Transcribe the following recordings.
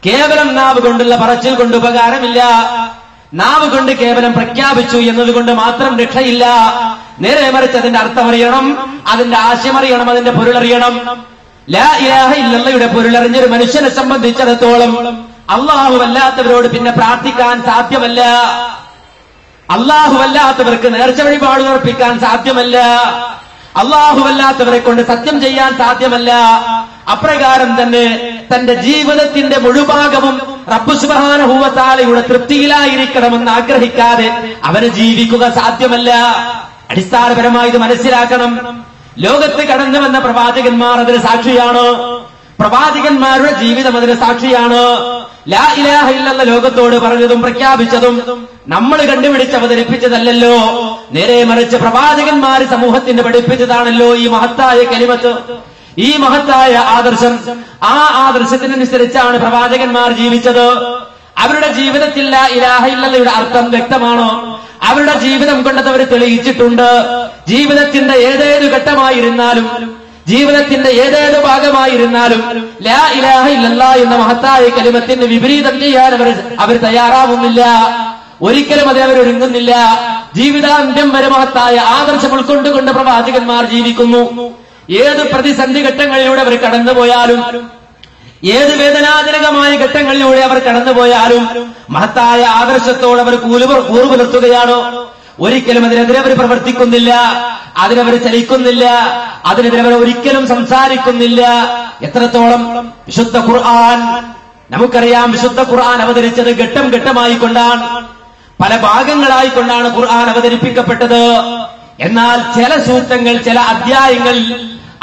കേവലം നാവ് കൊണ്ടുള്ള പറച്ചിൽ കൊണ്ട് ഉപകാരമില്ല. നാവ് കൊണ്ട് കേവലം പ്രഖ്യാപിച്ചു എന്നതുകൊണ്ട് മാത്രം രക്ഷയില്ല. നേരെ മറിച്ച് അതിന്റെ അർത്ഥമറിയണം, അതിന്റെ ആശയമറിയണം, അതിന്റെ പൊരുളറിയണം. ലാ ഇലാഹ ഇല്ലല്ലയുടെ പൊരുളറിഞ്ഞൊരു മനുഷ്യനെ സംബന്ധിച്ചിടത്തോളം അല്ലാഹുവല്ലാത്തവരോട് പിന്നെ പ്രാർത്ഥിക്കാൻ സാധ്യമല്ല. അല്ലാഹുവല്ലാത്തവർക്ക് നേർച്ച വഴിപാട് അർപ്പിക്കാൻ സാധ്യമല്ല. അല്ലാഹുവല്ലാത്തവരെ കൊണ്ട് സത്യം ചെയ്യാൻ സാധ്യമല്ല. അപ്രകാരം തന്നെ തന്റെ ജീവിതത്തിന്റെ മുഴുഭാഗവും റബ്ബ് സുബ്ഹാനഹു വ തആലയുടെ തൃപ്തിയിലായിരിക്കണമെന്ന് ആഗ്രഹിക്കാതെ അവന് ജീവിക്കുക സാധ്യമല്ല. അടിസ്ഥാനപരമായി ഇത് മനസ്സിലാക്കണം. ലോകത്ത് കടന്നു വന്ന പ്രവാചകന്മാർ അതിന് സാക്ഷിയാണ്. പ്രവാചകന്മാരുടെ ജീവിതം അതിന് സാക്ഷിയാണ്. ലാ ഇലാഹ ഇല്ലല്ലാഹ് ലോകത്തോട് പറഞ്ഞതും പ്രഖ്യാപിച്ചതും നമ്മൾ കണ്ടുപിടിച്ച് അവതരിപ്പിച്ചതല്ലല്ലോ. നേരെ മറിച്ച് പ്രവാചകന്മാർ സമൂഹത്തിന് പഠിപ്പിച്ചതാണല്ലോ ഈ മഹത്തായ കലിമത്ത്, ഈ മഹത്തായ ആദർശം. ആ ആദർശത്തിനനുസരിച്ചാണ് പ്രവാചകന്മാർ ജീവിച്ചത്. അവരുടെ ജീവിതത്തിൽ ലാ ഇലാഹ ഇല്ലല്ലയുടെ അർത്ഥം വ്യക്തമാണോ? അവരുടെ ജീവിതം കൊണ്ടത് അവർ തെളിയിച്ചിട്ടുണ്ട്. ജീവിതത്തിന്റെ ഏതേതു ഘട്ടമായിരുന്നാലും, ജീവിതത്തിന്റെ ഏതേതു ഭാഗമായിരുന്നാലും ലാ ഇലാഹ ഇല്ലല്ലാഹ് എന്ന മഹത്തായ കലിമത്തിന് വിപരീതം ചെയ്യാൻ അവർ തയ്യാറാവുന്നില്ല. ഒരിക്കലും അത് അവരൊരുങ്ങുന്നില്ല. ജീവിതാന്ത്യം വരെ മഹത്തായ ആദർശം ഉൾക്കൊണ്ടുകൊണ്ട് പ്രവാചകന്മാർ ജീവിക്കുന്നു. ഏത് പ്രതിസന്ധി ഘട്ടങ്ങളിലൂടെ അവർ കടന്നുപോയാലും, ഏത് വേദനാജനകമായ ഘട്ടങ്ങളിലൂടെ അവർ കടന്നുപോയാലും മഹത്തായ ആദർശത്തോട് അവർ കൂറുപുലർത്തുകയാണോ? ഒരിക്കലും അതിനെതിരെ അവർ പ്രവർത്തിക്കുന്നില്ല, അതിനവർ ചലിക്കുന്നില്ല, അതിനെതിരെ അവർ ഒരിക്കലും സംസാരിക്കുന്നില്ല. എത്രത്തോളം വിശുദ്ധ ഖുർആൻ നമുക്കറിയാം. വിശുദ്ധ ഖുർആൻ അവതരിച്ചത് ഘട്ടം ഘട്ടമായിക്കൊണ്ടാണ്, പല ഭാഗങ്ങളായിക്കൊണ്ടാണ് ഖുർആൻ അവതരിപ്പിക്കപ്പെട്ടത്. എന്നാൽ ചില സൂക്തങ്ങൾ, ചില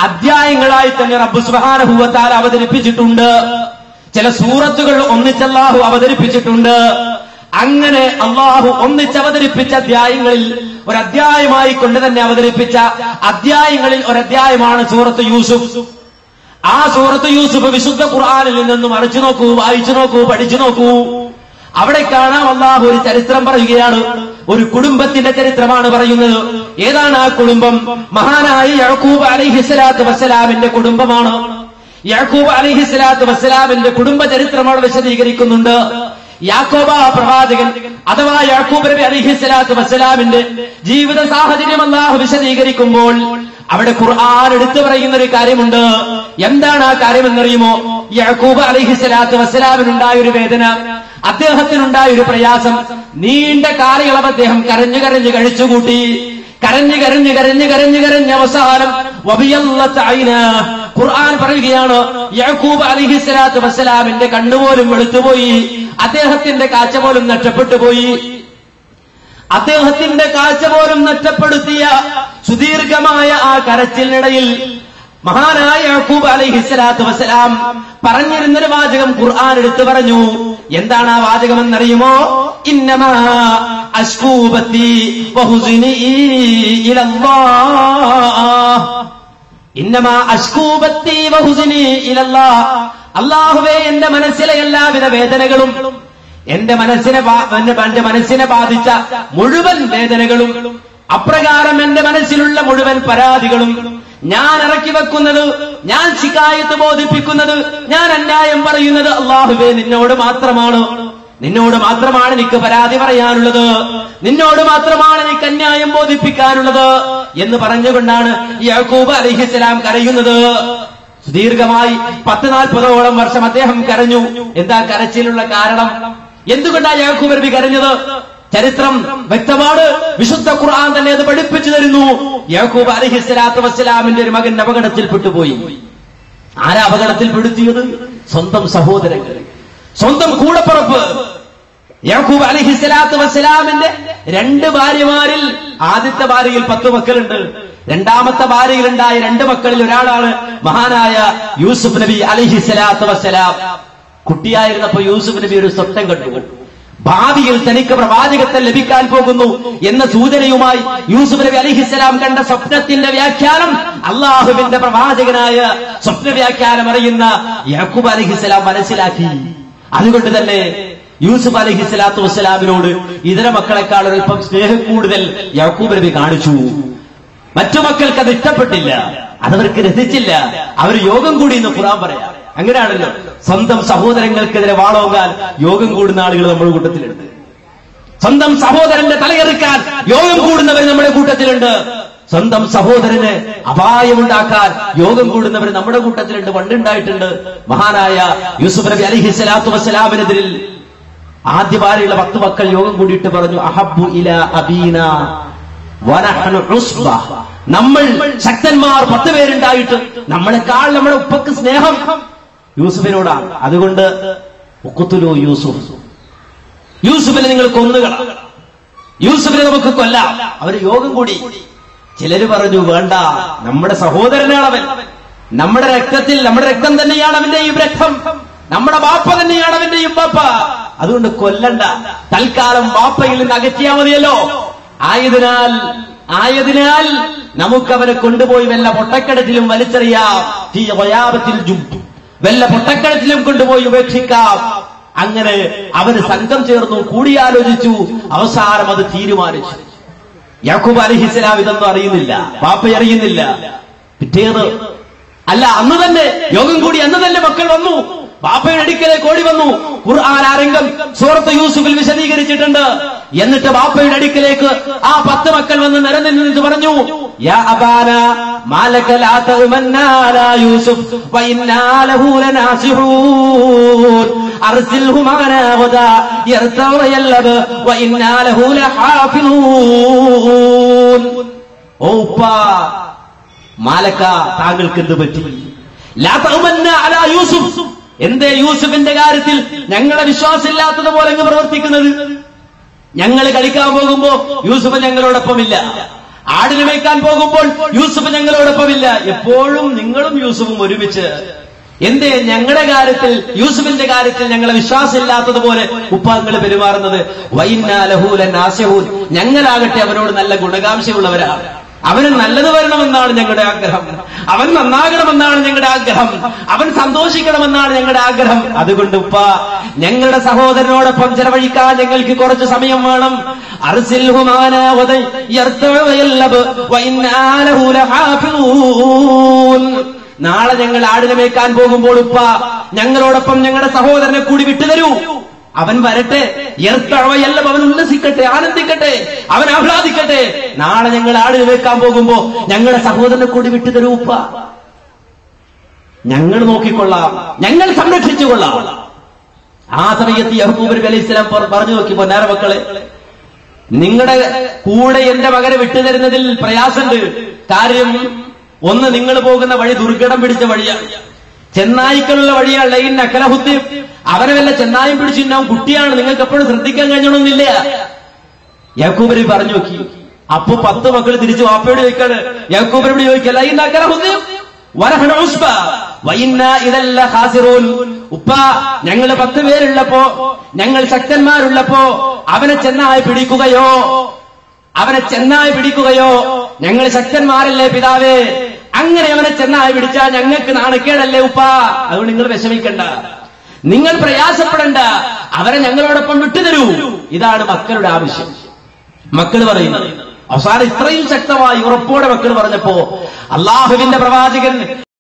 അധ്യായങ്ങളായി തന്നെ റബ്ബ് സുബ്ഹാനഹു വ തആല അവതരിപ്പിച്ചിട്ടുണ്ട്. ചില സൂറത്തുകൾ ഒന്നിച്ചല്ലാഹു അവതരിപ്പിച്ചിട്ടുണ്ട്. അങ്ങനെ അള്ളാഹു ഒന്നിച്ചവതരിപ്പിച്ച അധ്യായങ്ങളിൽ ഒരധ്യായമായി കൊണ്ട് തന്നെ അവതരിപ്പിച്ച അധ്യായങ്ങളിൽ ഒരധ്യായമാണ് സൂറത്ത് യൂസുഫ്. ആ സൂറത്ത് യൂസുഫ് വിശുദ്ധ ഖുർആനിൽ നിന്നും മറിച്ചു നോക്കൂ, വായിച്ചു നോക്കൂ, പഠിച്ചു നോക്കൂ. അവിടെ കാണാം അള്ളാഹു ഒരു ചരിത്രം പറയുകയാണ്. ഒരു കുടുംബത്തിന്റെ ചരിത്രമാണ് പറയുന്നത്. ഏതാണ് ആ കുടുംബം? മഹാനായ യഅ്ഖൂബ് അലൈഹിസ്സലാത്തു വസ്സലാമിന്റെ കുടുംബമാണ്. യഅ്ഖൂബ് അലൈഹിസ്സലാത്തു വസ്സലാമിന്റെ കുടുംബ ചരിത്രം അവിടെ വിശദീകരിക്കുന്നുണ്ട്. യാക്കോബ പ്രവാചകൻ അഥവാ യാക്കൂബ് നബി അലൈഹിസ്സലാത്തു വസ്സലാമിന്റെ ജീവിത സാഹചര്യം അല്ലാഹു വിശദീകരിക്കുമ്പോൾ അവിടെ ഖുർആൻ എടുത്തു പറയുന്ന ഒരു കാര്യമുണ്ട്. എന്താണ് ആ കാര്യമെന്നറിയുമോ? യാക്കൂബ് അലൈഹിസ്സലാത്തു വസ്സലാമിനുണ്ടായ ഒരു വേദന, അദ്ദേഹത്തിനുണ്ടായ ഒരു പ്രയാസം, നീണ്ട കാലയളവ് അദ്ദേഹം കരഞ്ഞു കരഞ്ഞു കഴിച്ചുകൂട്ടി. കരഞ്ഞ് അവസാനം വബിയല്ലത ഐന, ഖുർആൻ പറയുകയാണ് യാക്കൂബ് അലൈഹിസ്സലാത്തു വസ്സലാമിന്റെ കണ്ണുപോലും വെളുത്തുപോയി, അദ്ദേഹത്തിന്റെ കാഴ്ച പോലും നഷ്ടപ്പെട്ടു പോയി. അദ്ദേഹത്തിന്റെ കാഴ്ച പോലും നഷ്ടപ്പെടുത്തിയ സുദീർഘമായ ആ കരച്ചിലിനിടയിൽ മഹാനായ യാക്കൂബ് അലൈഹിസ്സലാത്തു വസ്സലാം പറഞ്ഞിരുന്നൊരു വാചകം ഖുർആൻ എടുത്തു പറഞ്ഞു. എന്താണ് ആ വാചകമെന്നറിയുമോ? ഇന്നമാ അശ്കൂ ബത്തി വഹുസ്നി ഇലല്ലാഹ്. ഇന്നമാ അശ്കൂ ബത്തി വഹുസ്നി ഇലല്ലാഹ്. അല്ലാഹുവേ, എന്റെ മനസ്സിലെ എല്ലാവിധ വേദനകളും, എന്റെ മനസ്സിനെ ബാധിച്ച മുഴുവൻ വേദനകളും, അപ്രകാരം എന്റെ മനസ്സിലുള്ള മുഴുവൻ പരാതികളും ഞാൻ ഇറക്കി വെക്കുന്നത്, ഞാൻ ശികായത്ത് ബോധിപ്പിക്കുന്നത്, ഞാൻ അന്യായം പറയുന്നത് അല്ലാഹുവേ നിന്നോട് മാത്രമാണ്. നിന്നോട് മാത്രമാണ് എനിക്ക് പരാതി പറയാനുള്ളത്, നിന്നോട് മാത്രമാണ് എനിക്ക് അന്യായം ബോധിപ്പിക്കാനുള്ളത് എന്ന് പറഞ്ഞുകൊണ്ടാണ് യാക്കൂബ് അലൈഹിസ്സലാം കരയുന്നത്. സുദീർഘമായി 10-40 വർഷം അദ്ദേഹം കരഞ്ഞു. എന്താ കരച്ചിലുള്ള കാരണം? എന്തുകൊണ്ടാണ് യാക്കൂബ് നബി കരഞ്ഞത്? ചരിത്രം വ്യക്തമാണ്. വിശുദ്ധ ഖുർആൻ തന്നെ അത് പഠിപ്പിച്ചു തരുന്നു. യാക്കൂബ് അലൈഹിസ്സലാത്തു വസ്സലാമിന്റെ ഒരു മകൻ അപകടത്തിൽപ്പെട്ടുപോയി. ആരാ അപകടത്തിൽപ്പെടുത്തിയത്? സ്വന്തം സഹോദരങ്ങൾ, സ്വന്തം കൂടപ്പുറപ്പ്. യാക്കൂബ് അലൈഹിസ്സലാത്തു വസ്സലാമിന്റെ 2 ഭാര്യമാരിൽ ആദ്യത്തെ ഭാര്യയിൽ 10 മക്കളുണ്ട്. രണ്ടാമത്തെ ഭാര്യയിലുണ്ടായ 2 മക്കളിൽ ഒരാളാണ് മഹാനായ യൂസുഫ് നബി അലൈഹിസ്സലാത്തു വസ്സലാം. കുട്ടിയായിരുന്നപ്പോ യൂസുഫ് നബി ഒരു സ്വപ്നം കണ്ടു. ഭാവിയിൽ തനിക്ക് പ്രവാചകത്വം ലഭിക്കാൻ പോകുന്നു എന്ന സൂചനയുമായി യൂസുഫ് നബി അലൈഹിസ്സലാം കണ്ട സ്വപ്നത്തിന്റെ വ്യാഖ്യാനം അള്ളാഹുവിന്റെ പ്രവാചകനായ സ്വപ്ന വ്യാഖ്യാനം അറിയുന്ന യാക്കൂബ് അലൈഹിസ്സലാം മനസ്സിലാക്കി. അതുകൊണ്ട് തന്നെ യൂസുഫ് അലൈഹിസ്സലാത്തു വസ്സലാമിനോട് ഇതര മക്കളെക്കാൾ ഒരൽപ്പം സ്നേഹം കൂടുതൽ യാക്കൂബ് നബി കാണിച്ചു. മറ്റു മക്കൾക്ക് അത് ഇഷ്ടപ്പെട്ടില്ല, അതവർക്ക് രസിച്ചില്ല. അവർ യോഗം കൂടി എന്ന് ഖുർആൻ പറയാം. അങ്ങനെയാണല്ലോ. സ്വന്തം സഹോദരങ്ങൾക്കെതിരെ വാളോങ്ങാൻ യോഗം കൂടുന്ന ആളുകൾ നമ്മുടെ കൂട്ടത്തിലുണ്ട്. സ്വന്തം സഹോദരന്റെ തലയെറുക്കാൻ യോഗം കൂടുന്നവർ നമ്മുടെ കൂട്ടത്തിലുണ്ട്. സ്വന്തം സഹോദരന് അപായമുണ്ടാക്കാൻ യോഗം കൂടുന്നവർ നമ്മുടെ കൂട്ടത്തിലുണ്ട്. പണ്ടുണ്ടായിട്ടുണ്ട്. മഹാനായ യൂസുഫ് നബി അലൈഹിസ്സലാത്തു വസ്സലാമിനെതിരിൽ ആദ്യ ഭാര്യയുള്ള 10 മക്കൾ യോഗം കൂടിയിട്ട് പറഞ്ഞു, അഹബ്ബു ഇലാ അബീന വനഹ്നു ഉസ്ബ. നമ്മൾ ശക്തന്മാർ 10 പേരുണ്ടായിട്ട് നമ്മളെക്കാൾ നമ്മുടെ ഉപ്പക്ക് സ്നേഹം യൂസുഫിനോടാണ്. അതുകൊണ്ട് ഉഖ്തുലു യൂസുഫ്, യൂസുഫിനെ നിങ്ങൾ കൊന്നുകളാം, യൂസുഫിനെ നമുക്ക് കൊല്ലാം. അവര് യോഗം കൂടി. ചിലര് പറഞ്ഞു, വേണ്ട, നമ്മുടെ സഹോദരനാണ് അവൻ, നമ്മുടെ രക്തത്തിൽ, നമ്മുടെ രക്തം തന്നെയാണ് അവന്റെയും രക്തം, നമ്മുടെ ബാപ്പ തന്നെയാണ് അവന്റെയും ബാപ്പ, അതുകൊണ്ട് കൊല്ലണ്ട, തൽക്കാലം ബാപ്പയിൽ നിന്ന് അകറ്റിയാൽ മതിയല്ലോ. ആയതിനാൽ നമുക്കവരെ കൊണ്ടുപോയി വല്ല പൊട്ടക്കിണറ്റിലും വലിച്ചെറിയാം, വല്ല പൊട്ടക്കിണറ്റിലും കൊണ്ടുപോയി ഉപേക്ഷിക്കാം. അങ്ങനെ അവര് സംഘം ചേർന്നു, കൂടിയാലോചിച്ചു, അവസാനം അത് തീരുമാനിച്ചു. യാക്കൂബ് അലൈഹിസ്സലാം ഇതൊന്നും അറിയുന്നില്ല, ബാപ്പ അറിയുന്നില്ല. പിറ്റേന്ന് അന്ന് തന്നെ യോഗം കൂടി, അന്ന് തന്നെ മക്കൾ വന്നു, ബാപ്പയുടെ അടുക്കലേക്ക് ഓടി വന്നു. ഖുർആൻ ആ രംഗം സൂറത്ത് യൂസുഫിൽ വിശദീകരിച്ചിട്ടുണ്ട്. എന്നിട്ട് ബാപ്പയുടെ അടുക്കലേക്ക് ആ 10 മക്കൾ വന്ന് നിരന്നിട്ട് പറഞ്ഞു, യാ അബാന മാലക ലാ തഅമന്നാ ലാ യൂസുഫ് വഇന്നാ ലഹു ലനാസിഹൂൻ അർസിൽഹു മഅനാ ഗദാ യർതഉ വയല്ലബ് വഇന്നാ ലഹു ലഹാഫിളൂൻ. ഓ ഉപ്പാ, മാലക, താങ്കൾക്ക് എന്ത് പറ്റി? ലാ തഅമന്നാ അലാ യൂസുഫ്, എന്തേ യൂസുഫിന്റെ കാര്യത്തിൽ ഞങ്ങളെ വിശ്വാസമില്ലാത്തതുപോലെ അങ്ങ് പ്രവർത്തിക്കുന്നത്? ഞങ്ങൾ കളിക്കാൻ പോകുമ്പോ യൂസുഫ് ഞങ്ങളോടൊപ്പമില്ല, ആടിനെ മേയ്ക്കാൻ പോകുമ്പോൾ യൂസുഫ് ഞങ്ങളോടൊപ്പമില്ല, എപ്പോഴും നിങ്ങളും യൂസുഫും ഒരുമിച്ച്. എന്തേ ഞങ്ങളുടെ കാര്യത്തിൽ, യൂസുഫിന്റെ കാര്യത്തിൽ ഞങ്ങളെ വിശ്വാസമില്ലാത്തതുപോലെ ഉപ്പാങ്ങൾ പെരുമാറുന്നത്? വഇന്നാ ലഹു ലനാസിഹൂൻ, ഞങ്ങളാകട്ടെ അവനോട് നല്ല ഗുണകാംക്ഷയുള്ളവരാണ്. അവന് നല്ലത് വരണമെന്നാണ് ഞങ്ങളുടെ ആഗ്രഹം, അവൻ നന്നാകണമെന്നാണ് ഞങ്ങളുടെ ആഗ്രഹം, അവൻ സന്തോഷിക്കണമെന്നാണ് ഞങ്ങളുടെ ആഗ്രഹം. അതുകൊണ്ട് ഉപ്പ, ഞങ്ങളുടെ സഹോദരനോടൊപ്പം ചെലവഴിക്കാൻ ഞങ്ങൾക്ക് കുറച്ച് സമയം വേണം. അർസിൽഹു മഅനാ ഗദൻ യർതഉ വയല്ലബ് വഇന്നാ ലഹു ലഹാഫിളൂൻ. നാളെ ഞങ്ങൾ ആടിനെ മേയ്ക്കാൻ പോകുമ്പോൾ ഉപ്പ, ഞങ്ങളോടൊപ്പം ഞങ്ങളുടെ സഹോദരനെ കൂടി വിട്ടുതരൂ. അവൻ വരട്ടെ, യർത്തഴവയെല്ലാം അവൻ ഉല്ലസിക്കട്ടെ, ആനന്ദിക്കട്ടെ, അവൻ ആഹ്ലാദിക്കട്ടെ. നാളെ ഞങ്ങൾ ആടിനെ വെക്കാൻ പോകുമ്പോ ഞങ്ങളുടെ സഹോദരനെ കൂടി വിട്ടുതരൂ ഉപ്പ, ഞങ്ങൾ നോക്കിക്കൊള്ളാം, ഞങ്ങൾ സംരക്ഷിച്ചുകൊള്ളാം. ആ സമയത്ത് യാക്കൂബ് നബി അലൈഹിസ്സലാം പറഞ്ഞു നോക്കി, പൊന്നാര മക്കളെ, നിങ്ങളുടെ കൂടെ എന്റെ മകനെ വിട്ടുതരുന്നതിൽ പ്രയാസമുണ്ട്. കാര്യം ഒന്ന്, നിങ്ങൾ പോകുന്ന വഴി ദുർഘടം പിടിച്ച വഴിയാണ്, ചെന്നായിക്കളുള്ള വഴിയാണ്. ലൈൻ അക്കലഹുത്തി, അവനെ വല്ല ചെന്നായും പിടിച്ചിട്ടുണ്ടാവും, കുട്ടിയാണ്, നിങ്ങൾക്ക് എപ്പോഴും ശ്രദ്ധിക്കാൻ കഴിഞ്ഞണമെന്നില്ല. യാക്കൂബ് നബി പറഞ്ഞു നോക്കി. അപ്പൊ 10 മക്കൾ തിരിച്ചു വാപ്പയോട് ചോദിക്കാണ്. യാക്കൂബ് നബി ചോദിക്കല്ല, ലൈൻ അക്കലഹുത്തി വനഹ്നു ഉസ്ബ വഇന്നാ ഇദല്ല ഖാസിറൂൻ. ഉപ്പ, ഞങ്ങൾ 10 പേരുള്ളപ്പോ, ഞങ്ങൾ ശക്തന്മാരുള്ളപ്പോ അവനെ ചെന്നായി പിടിക്കുകയോ ഞങ്ങൾ ശക്തന്മാരല്ലേ പിതാവേ, അങ്ങനെ അവനെ ചെന്നായി പിടിച്ചാൽ ഞങ്ങൾക്ക് നാണക്കേടല്ലേ ഉപ്പ. അതുകൊണ്ട് നിങ്ങൾ വിഷമിക്കണ്ട, നിങ്ങൾ പ്രയാസപ്പെടണ്ട, അവരെ ഞങ്ങളോടൊപ്പം വിട്ടുതരൂ. ഇതാണ് മക്കളുടെ ആവശ്യം. മക്കൾ പറയുന്നത് അവസാനം ഇത്രയും ശക്തമായി ഉറപ്പോടെ മക്കൾ പറഞ്ഞപ്പോ അള്ളാഹുവിന്റെ പ്രവാചകൻ